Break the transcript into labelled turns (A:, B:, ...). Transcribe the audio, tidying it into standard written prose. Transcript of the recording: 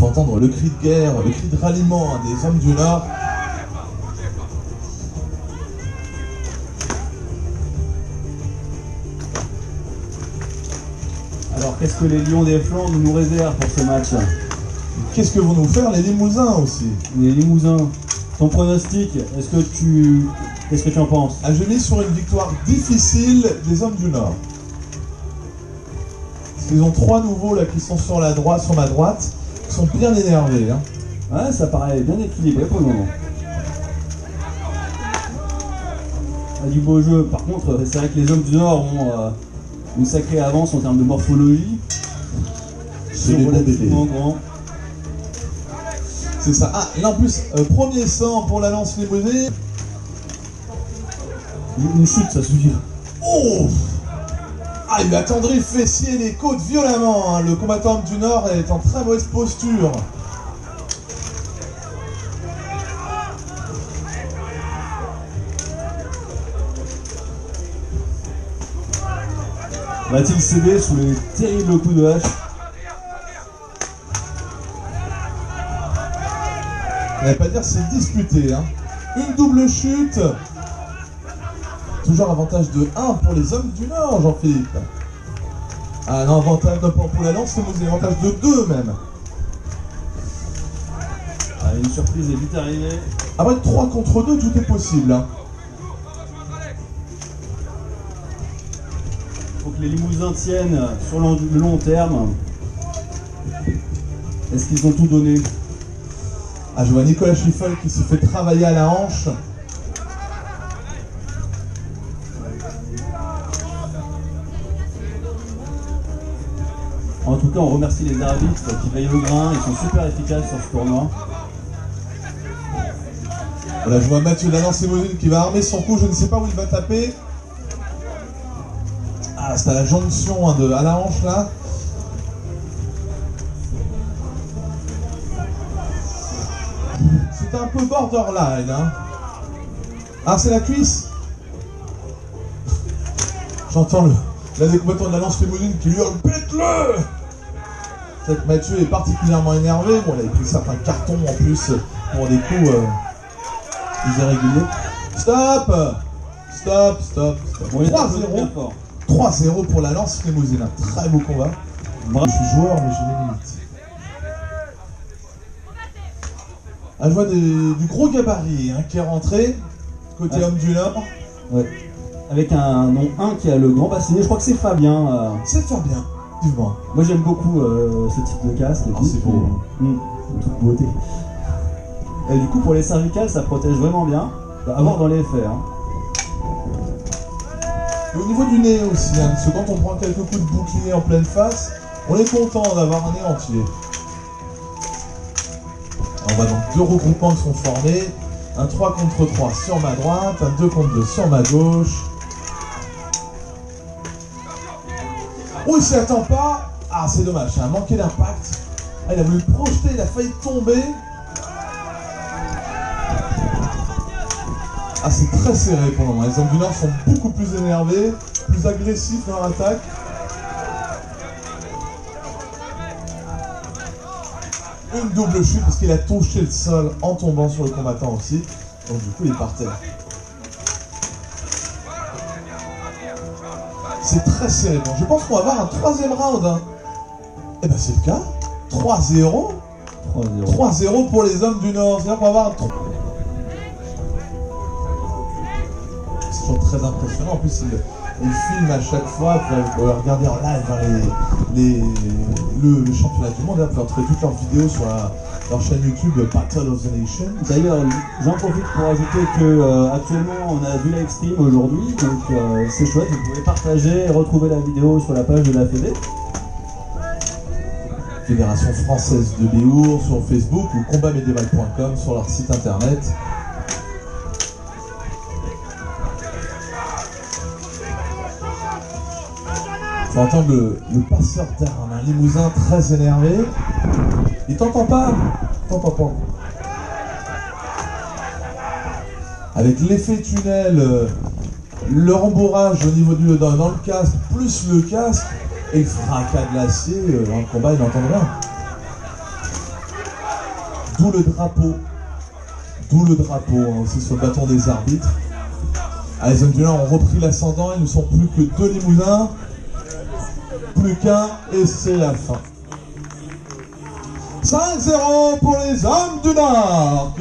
A: faut entendre le cri de guerre, le cri de ralliement des hommes du Nord.
B: Alors qu'est-ce que les Lions des Flandres nous réservent pour ce match?
A: Qu'est-ce que vont nous faire les Limousins aussi?
B: Les Limousins, ton pronostic, qu'est-ce que tu en penses?
A: Ah, je mise sur une victoire difficile des hommes du Nord. Parce qu'ils ont 3 nouveaux là qui sont sur ma droite, qui sont bien énervés. Hein.
B: Ouais, ça paraît bien équilibré pour le moment. Du beau jeu. Par contre, c'est vrai que les hommes du Nord ont une sacrée avance en termes de morphologie.
A: C'est les bons bébés.
B: Grands.
A: C'est ça. Ah, et en plus, premier sang pour la lance limousine.
B: Une chute, ça suffit.
A: Oh! Ah, il lui a tendri le fessier et les côtes violemment. Hein. Le combattant du Nord est en très mauvaise posture.
B: Va-t-il céder sous les terribles coups de hache?
A: On va pas dire c'est disputé. Hein. Une double chute. Toujours avantage de 1 pour les hommes du Nord, Jean-Philippe. Ah non, avantage pour la lance, c'est avantage de 2 même.
B: Ah, une surprise est vite arrivée.
A: Après 3 contre 2, tout est possible. Hein.
B: Il faut que les Limousins tiennent sur le long terme. Est-ce qu'ils ont tout donné?
A: Ah, je vois Nicolas Schiffel qui se fait travailler à la hanche.
B: En tout cas, on remercie les arbitres qui veillent au grain, ils sont super efficaces sur ce tournoi.
A: Voilà, je vois Mathieu Lanoncé-Mosine qui va armer son coup, je ne sais pas où il va taper. Ah, c'est à la jonction hein, à la hanche là. C'est un peu borderline. Hein. Ah, c'est la cuisse. J'entends l'un des combattants de la lance-fémoline qui lui hurle « Pète-le !» C'est que Mathieu est particulièrement énervé. Bon, il a pris certains cartons en plus pour des coups irréguliers. Stop. 3-0. 3-0 pour la lance-fémoline. Un très beau combat. Moi, je suis joueur, mais j'ai des limites. Ah, je vois du gros gabarit hein, qui est rentré, côté homme du Nord.
B: Ouais. Avec un nom 1 qui a le grand bassinet, je crois que c'est Fabien.
A: C'est Fabien, dis-moi.
B: Moi j'aime beaucoup ce type de casque.
A: Oh, c'est beau.
B: Toute beauté. Et du coup pour les cervicales ça protège vraiment bien. À voir dans les faits. Hein.
A: Et au niveau du nez aussi, hein, parce que quand on prend quelques coups de bouclier en pleine face, on est content d'avoir un nez entier. On va donc 2 regroupements qui sont formés. Un 3 contre 3 sur ma droite, un 2 contre 2 sur ma gauche. Oh, il s'y attend pas. Ah, c'est dommage, ça a manqué d'impact. Ah, il a voulu le projeter, il a failli tomber. Ah, c'est très serré pour le moment. Les hommes du Nord sont beaucoup plus énervés, plus agressifs dans leur attaque. Une double chute parce qu'il a touché le sol en tombant sur le combattant aussi. Donc du coup il est par terre. C'est très serré. Bon, je pense qu'on va avoir un 3e round. Hein. Et ben c'est le cas. 3-0. 3-0 pour les hommes du Nord. C'est-à-dire qu'on va avoir un... C'est toujours très impressionnant. En plus il filme à chaque fois pour regarder en live le championnat du monde. Vous pouvez retrouver toutes leurs vidéos sur leur chaîne YouTube Battle of the Nation.
B: D'ailleurs, j'en profite pour ajouter que actuellement on a du live stream aujourd'hui, donc c'est chouette, vous pouvez partager et retrouver la vidéo sur la page de la Fédé.
A: Fédération française de Béour sur Facebook ou combatmédiéval.com sur leur site internet. Faut entendre le passeur d'armes, un Limousin très énervé. Il t'entend pas. Avec l'effet tunnel, le rembourrage au niveau dans le casque, plus le casque, et le fracas de l'acier, dans le combat, il n'entend rien. D'où le drapeau. D'où le drapeau, hein, aussi sur le bâton des arbitres. Ah, les hommes du Nord ont repris l'ascendant, ils ne sont plus que 2 Limousins. Plus qu'un et c'est la fin. 5-0 pour les hommes du Nord.